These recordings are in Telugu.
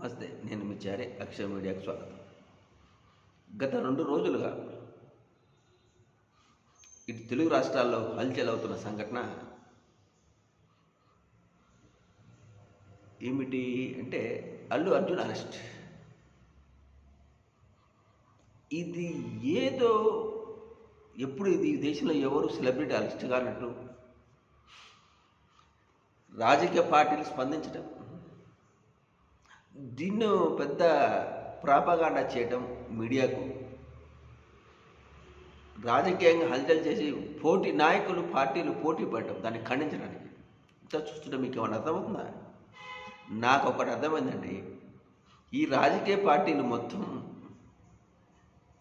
నమస్తే, నేను మీ చారే అక్షర మీడియాకు స్వాగతం. గత 2 రోజులుగా ఇటు తెలుగు రాష్ట్రాల్లో హల్చల్ అవుతున్న సంఘటన ఏమిటి అంటే అల్లు అర్జున్ అరెస్ట్. ఇది ఏదో ఎప్పుడు ఇది దేశంలో ఎవరు సెలబ్రిటీ అరెస్ట్ కానట్టు రాజకీయ పార్టీలు స్పందించడం, దీన్ని పెద్ద ప్రాపగాండా చేయటం, మీడియాకు రాజకీయంగా హల్చల్ చేసి పోటీ నాయకులు పార్టీలు పోటీ పడటం, దాన్ని ఖండించడానికి. ఇంత చూస్తుంటే మీకు ఏమైనా అర్థమవుతుందా? నాకు ఒకటి అర్థమైందండి. ఈ రాజకీయ పార్టీలు మొత్తం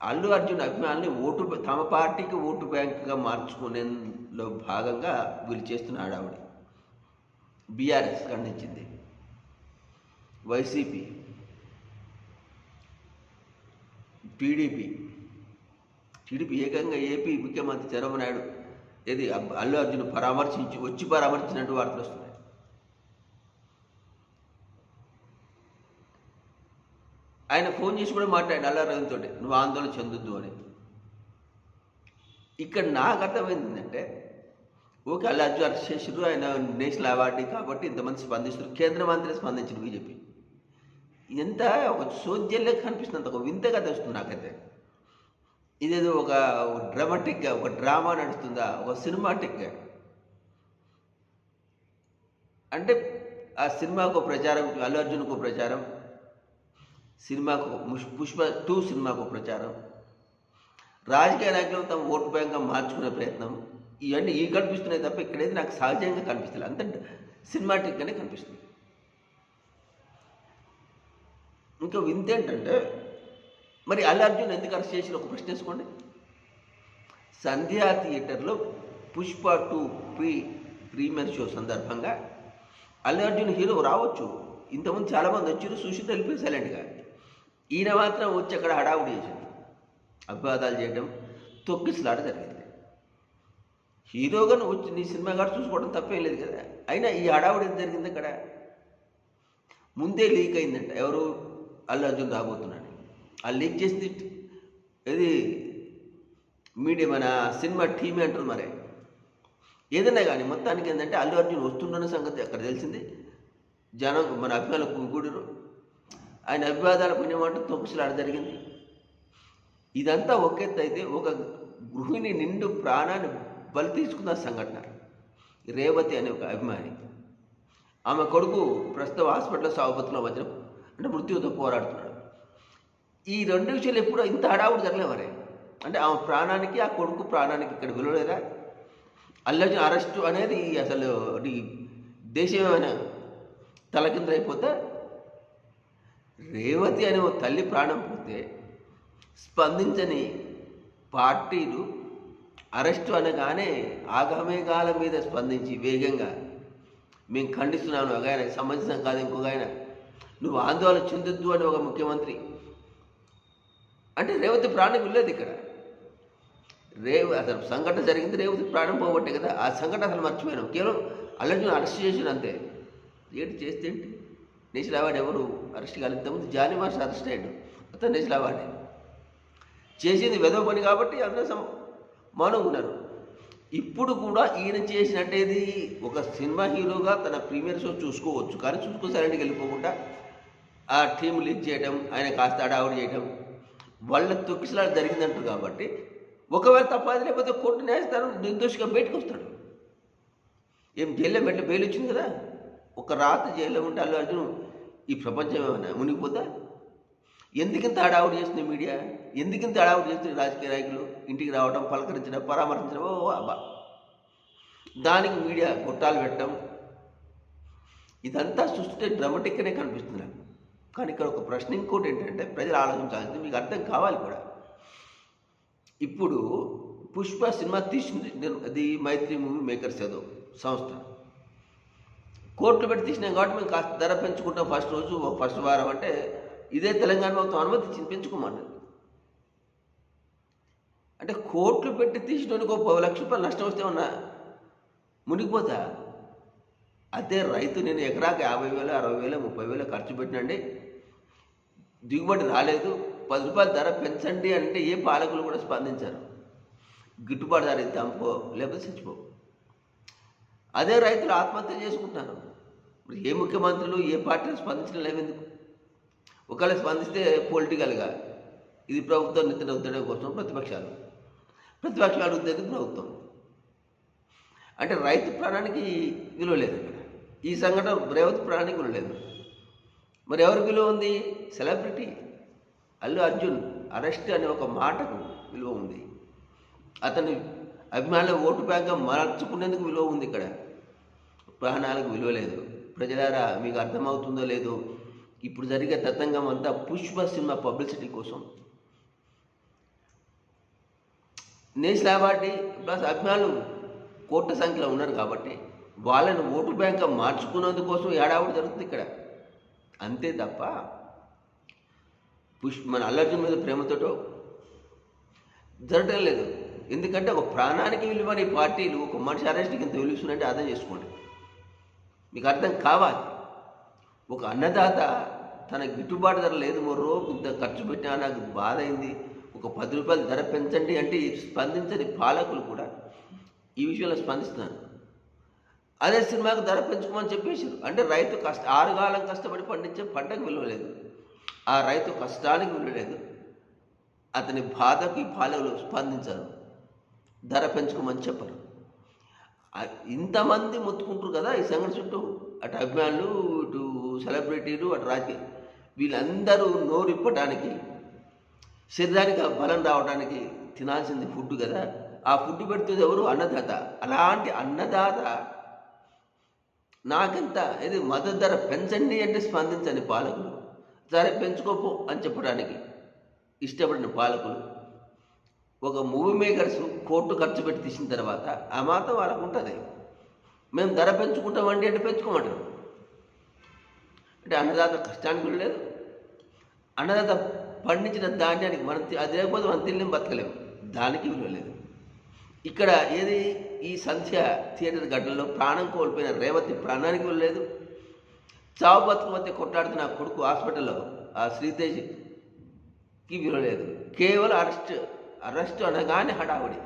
అల్లు అర్జున్ అభిమానుల్ని తమ పార్టీకి ఓటు బ్యాంకుగా మార్చుకునేలో భాగంగా వీళ్ళు చేస్తున్న హడావుడి. బీఆర్ఎస్ ఖండించింది, వైసీపీ, టీడీపీ ఏకంగా ఏపీ ముఖ్యమంత్రి చంద్రబాబు నాయుడు ఏది అల్లు అర్జున్ పరామర్శించినట్టు వార్తలు వస్తున్నాయి. ఆయన ఫోన్ చేసి కూడా మాట్లాడాడు అల్లు అర్జున్ తోటి, నువ్వు ఆందోళన చెందొద్దు అని. ఇక్కడ నాకు అర్థమైంది ఏంటంటే, ఓకే అల్లు అర్జున్ అరెస్ట్ చేసారు, ఆయన నేషనల్ అవార్డు కాబట్టి ఇంతమంది స్పందిస్తారు, కేంద్ర మంత్రి స్పందించారు, బీజేపీ. ఎంత ఒక సోద్యంలో కనిపిస్తుంది, అంత ఒక వింతగా తెలుస్తుంది నాకైతే. ఇదేదో ఒక డ్రామాటిక్గా, ఒక డ్రామా నడుస్తుందా, ఒక సినిమాటిక్గా. అంటే ఆ సినిమాకు ప్రచారం, అల్లు అర్జున్కు ప్రచారం, సినిమాకు పుష్ప 2 సినిమాకు ప్రచారం, రాజకీయ నాయకులు తమ ఓటు బ్యాంక్గా మార్చుకునే ప్రయత్నం, ఇవన్నీ కనిపిస్తున్నాయి తప్ప ఇక్కడైతే నాకు సహజంగా కనిపిస్తుంది, అంత సినిమాటిక్గానే కనిపిస్తుంది. ఇంకా వింత ఏంటంటే, మరి అల్లు అర్జున్ ఎందుకు అరెస్ట్ చేసిన ఒక ప్రశ్న వేసుకోండి. సంధ్యా థియేటర్లో పుష్ప 2 ప్రీమియర్ షో సందర్భంగా అల్లు అర్జున్ హీరో రావచ్చు, ఇంతకుముందు చాలామంది వచ్చారు, చూసి తెలిపి సైలెంట్గా. ఈయన మాత్రం వచ్చి అక్కడ హడావుడి చేశాడు, అభివాదాలు చేయడం, తొక్కిసలాట జరిగింది. హీరోగా నువ్వు వచ్చి నీ సినిమా గారు చూసుకోవడం తప్పేం లేదు కదా. అయినా ఈ హడావుడి ఏం జరిగింది అక్కడ? ముందే లీక్ అయిందంట ఎవరు, అల్లు అర్జున్ రాబోతున్నాడు. ఆ లీక్ చేసింది ఇది మీడియా, మన సినిమా టీమే అంటారు. మరి ఏదైనా కానీ మొత్తానికి ఏంటంటే అల్లు అర్జున్ వస్తుండన్న సంగతి అక్కడ తెలిసింది. జనం మన అభిమానులకు గుడిరు, ఆయన అభివాదాల పుణ్యమంటూ తొక్కుసలాట జరిగింది. ఇదంతా ఒకెత్తు అయితే, ఒక గృహిణి నిండు ప్రాణాన్ని బలి తీసుకున్న సంఘటన. రేవతి అనే ఒక అభిమాని, ఆమె కొడుకు ప్రస్తుతం హాస్పిటల్లో సాగుబతులో మధ్య అంటే మృత్యువుతో పోరాడుతున్నాడు. ఈ 2 విషయాలు ఎప్పుడు ఇంత హడావుడు జరగలేదు మరి. అంటే ఆమె ప్రాణానికి, ఆ కొడుకు ప్రాణానికి ఇక్కడ విలువలేదా? అల్లు అర్జున్ అరెస్టు అనేది అసలు దేశమేమైనా తలకిందులైపోతే, రేవతి అనే ఒక తల్లి ప్రాణం పోతే స్పందించని పార్టీలు అరెస్టు అనగానే ఆగమేఘాల మీద స్పందించి వేగంగా మేము ఖండిస్తున్నాను, ఒక ఆయన సంబంధించిన కాదు ఇంకొక ఆయన, నువ్వు ఆందోళన చెందొద్దు అని ఒక ముఖ్యమంత్రి అంటే రేవతి ప్రాణం వెళ్ళలేదు ఇక్కడ. అసలు సంఘటన జరిగింది, రేవతి ప్రాణం పోగొట్టే కదా. ఆ సంఘటన అసలు మర్చిపోయాను. కేవలం అల్లు అర్జున్ అరెస్ట్ చేసిన అంతే. ఏంటి చేస్తే ఏంటి? నేషనల్ అవార్డు ఎవరు అరెస్ట్ కాలేదు. ఇంతకుముందు జానీ మాస్టర్ అరెస్ట్ అయ్యాడు, అతను నేషనల్ అవార్డే. చేసింది వెదవ పని కాబట్టి అందరూ మౌనంగా ఉన్నారు. ఇప్పుడు కూడా ఈయన చేసినట్టేది ఒక సినిమా హీరోగా తన ప్రీమియర్ షో చూసుకోవచ్చు, కానీ సైలెంట్కి వెళ్ళిపోకుండా ఆ టీం లీక్ చేయడం, ఆయన కాస్త అడావుడు చేయడం, వాళ్ళ తొక్కిసలాట జరిగిందంటారు. కాబట్టి ఒకవేళ తప్పది, లేకపోతే కోర్టు న్యాయస్థానం నిర్దోషిగా బయటకు వస్తాడు. ఏం జైల్లో బెయిల్ వచ్చింది కదా. ఒక రాత్రి జైల్లో ఉంటే అల్లు అర్జున్ ఈ ప్రపంచం ఏమైనా మునిగిపోతా? ఎందుకింత హడావుడి చేస్తుంది మీడియా? ఎందుకింత హడావుడి చేస్తుంది రాజకీయ నాయకులు? ఇంటికి రావడం, పలకరించడం, పరామర్శించడం, అబ్బా దానికి మీడియా గొట్టాలు పెట్టడం, ఇదంతా చూస్తుంటే డ్రామాటిక్గానే కనిపిస్తుంది నాకు. కానీ ఇక్కడ ఒక ప్రశ్న ఇంకోటి ఏంటంటే, ప్రజలు ఆలోచించాల్సింది, మీకు అర్థం కావాలి కూడా. ఇప్పుడు పుష్ప సినిమా తీసింది, అది మైత్రి మూవీ మేకర్స్ ఏదో సంస్థ కోర్టులు పెట్టి తీసినాం కాబట్టి మేము కాస్త ధర పెంచుకుంటాం. ఫస్ట్ వారం అంటే ఇదే తెలంగాణ ప్రభుత్వం అనుమతించింది, పెంచుకోమన్నది. అంటే కోర్టులు పెట్టి తీసినోనికి ఒక 10 లక్షల రూపాయలు నష్టం వస్తే ఉన్నా మునిగిపోతా? అదే రైతు నేను ఎకరాకి 50,000, 60,000, 30,000 ఖర్చు పెట్టినండి, దిగుబడి రాలేదు, 10 రూపాయల ధర పెంచండి అంటే ఏ పాలకులు కూడా స్పందించారు. గిట్టుబాటు ధర ఇద్దాం పో, లేకపోతే చచ్చిపో. అదే రైతులు ఆత్మహత్య చేసుకుంటున్నారు. మరి ఏ ముఖ్యమంత్రులు ఏ పార్టీలు స్పందించడం లేవెందుకు? ఒకవేళ స్పందిస్తే పొలిటికల్గా ఇది ప్రభుత్వం నెత్తిన ఉద్దడం కోసం ప్రతిపక్షాలు అడుగుతుంది ప్రభుత్వం. అంటే రైతు ప్రాణానికి విలువ లేదు ఇక్కడ. ఈ సంఘటన రేవతి ప్రాణానికి విలువ లేదు. మరి ఎవరికి విలువ ఉంది? సెలబ్రిటీ అల్లు అర్జున్ అరెస్ట్ అనే ఒక మాటకు విలువ ఉంది. అతని అభిమానుల ఓటు బ్యాంక్గా మార్చుకునేందుకు విలువ ఉంది. ఇక్కడ ప్రాణాలకు విలువ లేదు. ప్రజలారా, మీకు అర్థమవుతుందో లేదో, ఇప్పుడు జరిగే తతంగం అంతా పుష్ప సినిమా పబ్లిసిటీ కోసం. నేషనల్ అవార్డు ప్లస్ అభిమానులు కోట్ల సంఖ్యలో ఉన్నారు కాబట్టి వాళ్ళని ఓటు బ్యాంక్గా మార్చుకునేందుకోసం ఏడావిడి జరుగుతుంది ఇక్కడ. అంతే తప్ప మన అల్లు అర్జున్ మీద ప్రేమతోటో జరగటం లేదు. ఎందుకంటే ఒక ప్రాణానికి విలువని పార్టీలు ఒక మనిషి అరెస్ట్కి ఇంత విలువస్తుందంటే అర్థం చేసుకోండి. మీకు అర్థం కావాలి. ఒక అన్నదాత తన గిట్టుబాటు ధర లేదు, మొర్రో ఇంత ఖర్చు పెట్టినా నాకు బాధ అయింది, ఒక 10 రూపాయలు ధర పెంచండి అంటే స్పందించని పాలకులు కూడా ఈ విషయంలో స్పందిస్తున్నారు. అదే సినిమాకు ధర పెంచుకోమని చెప్పేసారు. అంటే రైతు 6 కాలం కష్టపడి పండించే పంటకు విలువ లేదు, ఆ రైతు కష్టానికి విలువ లేదు, అతని బాధకి పాలకులు స్పందించారు, ధర పెంచుకోమని చెప్పరు. ఇంతమంది మొత్తుకుంటారు కదా ఈ సంఘటన చుట్టూ. అటు అభిమానులు, ఇటు సెలబ్రిటీలు, అటు రాజకీయ, వీళ్ళందరూ నోరిప్పడానికి, శరీరానికి బలం రావడానికి తినాల్సింది ఫుడ్ కదా. ఆ ఫుడ్ పెడుతుంది ఎవరు? అన్నదాత. అలాంటి అన్నదాత నాకెంత ఇది మద్దతు ధర పెంచండి అంటే స్పందించని పాలకులు, ధర పెంచుకోపో అని చెప్పడానికి ఇష్టపడిన పాలకులు, ఒక మూవీ మేకర్స్ కోర్టు ఖర్చు పెట్టి తీసిన తర్వాత ఆ మాత్రం వాళ్ళకు ఉంటుంది. మేము ధర పెంచుకుంటామండి అంటే పెంచుకోమంటారు. అంటే అన్నదాత కష్టానికి విలువ లేదు, అన్నదాత పండించిన ధాన్యానికి మనం అది లేకపోతే మనం తిని బతకలేము, దానికి విలువ లేదు. ఇక్కడ ఏది ఈ సంధ్య థియేటర్ గడ్డల్లో ప్రాణం కోల్పోయిన రేవతి ప్రాణానికి విలువ లేదు. చావు బతుకు మధ్య కొట్లాడుతున్న ఆ కొడుకు హాస్పిటల్లో ఆ శ్రీతేజ్కి విలువ లేదు. కేవలం అరెస్ట్ అనగానే హడావుడి.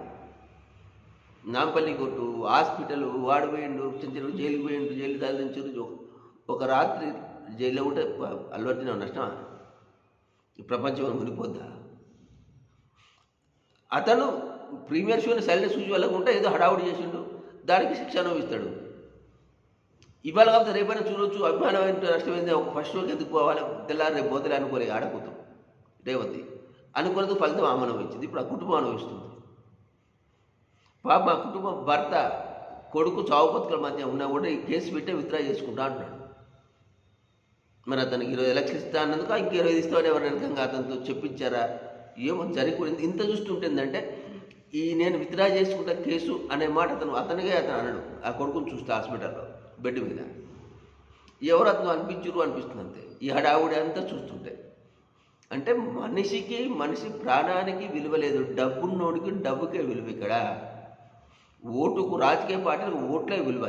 నాంపల్లి కొట్టు, హాస్పిటల్, వాడు పోయిండు, చిన్న జైలుకి పోయిండు, జైలు తరలించారు. ఒక రాత్రి జైల్లో ఉంటే అల్లు అర్జున్ నష్టమా? ఈ ప్రపంచం మునిపోద్దా? అతను ప్రీమియర్ షోని సైలెంట్ సూచి వెళ్ళకుండా ఏదో హడావుడి చేసిండు, దానికి శిక్ష అనుభవిస్తాడు. ఇవాళ కాకపోతే రేపైనా చూడవచ్చు. అభిమానం నష్టమైంది, ఒక ఫస్ట్ షోకి ఎందుకు పోవాలి, తెల్లారి రేపు పోతలే అనుకోలే ఆడపోతాం. రేవతి అనుకున్నది ఫలితం ఆమె అనుభవించింది. ఇప్పుడు ఆ కుటుంబం అనుభవిస్తుంది. పాప మా కుటుంబం భర్త కొడుకు చావు బతుకుల మధ్య ఉన్నా కూడా ఈ కేసు పెట్టే విత్డ్రా చేసుకుంటా అంటున్నాడు. మరి అతనికి 20 లక్షలు ఇస్తా అన్నందుకు ఇంక 20 ఇస్తామని ఎవరైనా అతనితో చెప్పించారా ఏమో జరిగిపోయింది. ఇంత చూస్తుంటుందంటే నేను విత్డ్రా చేసుకుంటా కేసు అనే మాట అతనిగా అతను అన్నాడు. ఆ కొడుకుని చూస్తే హాస్పిటల్లో బెడ్ మీద ఎవరు అతను అనిపిస్తుంది అంతే. ఈ హడావుడి అంతా చూస్తుంటే అంటే మనిషి ప్రాణానికి విలువ లేదు, డబ్బున్నోడికి డబ్బుకే విలువ. ఇక్కడ ఓటుకు రాజకీయ పార్టీలకు ఓట్లే విలువ.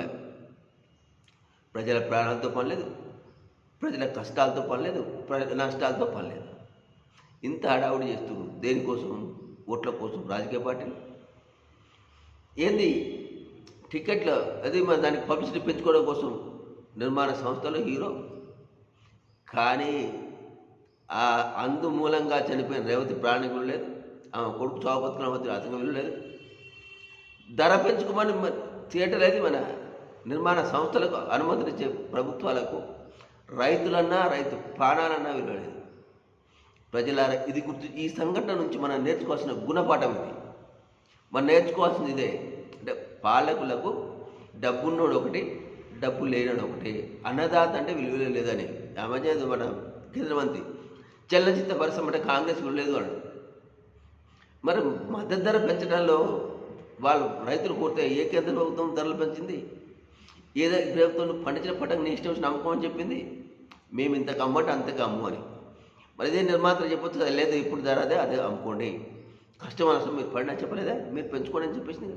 ప్రజల ప్రాణాలతో పని లేదు, ప్రజల కష్టాలతో పని లేదు, ప్రజల నష్టాలతో పని లేదు. ఇంత హడావుడి చేస్తున్నారు దేనికోసం? ఓట్ల కోసం రాజకీయ పార్టీలు. ఏంది టికెట్లు, అది మన దానికి పబ్లిసిటీ పెంచుకోవడం కోసం నిర్మాణ సంస్థలు హీరో. కానీ అందు మూలంగా చనిపోయిన రేవతి ప్రాణానికి విలువ లేదు, ఆమె కొడుకు చావు బతుకుల మధ్య అతనికి విలువ లేదు. ధర పెంచుకోమని థియేటర్ అది మన నిర్మాణ సంస్థలకు అనుమతినిచ్చే ప్రభుత్వాలకు రైతులన్నా రైతు ప్రాణాలన్నా విలువ లేదు. ప్రజలారా, ఇది గుర్తు, ఈ సంఘటన నుంచి మనం నేర్చుకోవాల్సిన గుణపాఠం ఇది. మనం నేర్చుకోవాల్సింది ఇదే. అంటే పాలకులకు డబ్బున్నోడు ఒకటి, డబ్బు లేనోడు ఒకటి, అన్నదాత అంటే విలువ లేదని. ఆ మధ్య మన కేంద్ర మంత్రి చలనచిత్ర పరిశ్రమ అంటే కాంగ్రెస్ విలువ లేదు అన్నాడు. మరి మద్దతు ధర పెంచడంలో వాళ్ళు రైతులు కోరితే ఏ కేంద్ర ప్రభుత్వం ధరలు పెంచింది? ఏదో ప్రభుత్వం పండించిన పంటకు నీ ఇష్టం వచ్చి అమ్ముకోమని చెప్పింది. మేము ఇంతకు అమ్మంటే అంతకు అమ్ము అని. మరి ఇదే నిర్మాతలు చెప్పొచ్చు కదా, లేదు ఇప్పుడు ధర అదే అమ్ముకోండి, కష్టం అనవసరం, మీరు పడినా చెప్పలేదా, మీరు పెంచుకోండి అని చెప్పేసింది.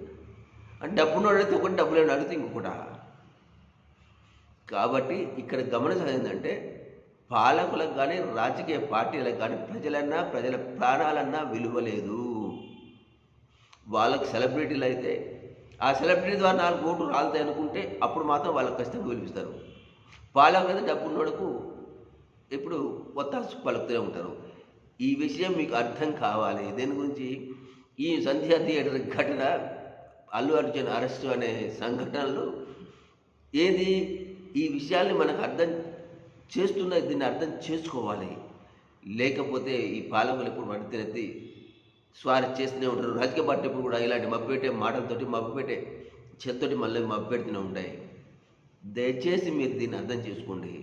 అంటే డబ్బును అడిగితే ఒకటి, డబ్బు లేని అడిగితే ఇంకొకట. కాబట్టి ఇక్కడ గమనించాలి ఏంటంటే పాలకులకు కానీ రాజకీయ పార్టీలకు కానీ ప్రజలన్నా ప్రజల ప్రాణాలన్నా విలువ లేదు. వాళ్ళకు సెలబ్రిటీలు అయితే ఆ సెలబ్రిటీ ద్వారా 4 ఓట్లు రాలుతాయి అనుకుంటే అప్పుడు మాత్రం వాళ్ళకి ఖచ్చితంగా వినిపిస్తారు. పాలకులు అయితే డబ్బున్నోడుకు ఎప్పుడు ఒత్తాసు పలుకుతూనే ఉంటారు. ఈ విషయం మీకు అర్థం కావాలి. దేని గురించి ఈ సంధ్యా థియేటర్ ఘటన, అల్లు అర్జున్ అరెస్టు అనే సంఘటనలు ఏది ఈ విషయాల్ని మనకు అర్థం చేస్తున్న దీన్ని అర్థం చేసుకోవాలి. లేకపోతే ఈ పాలకులు ఎప్పుడు మడితెత్తి స్వారీ చేస్తూనే ఉంటారు. రాజకీయ పార్టీ ఎప్పుడు కూడా ఇలాంటి మభ్యపెట్టే మాటలతోటి మభ్యపెట్టే చేత్తోటి మళ్ళీ మభ్యపెడుతూనే ఉంటాయి. దయచేసి మీరు దీన్ని అర్థం చేసుకోండి.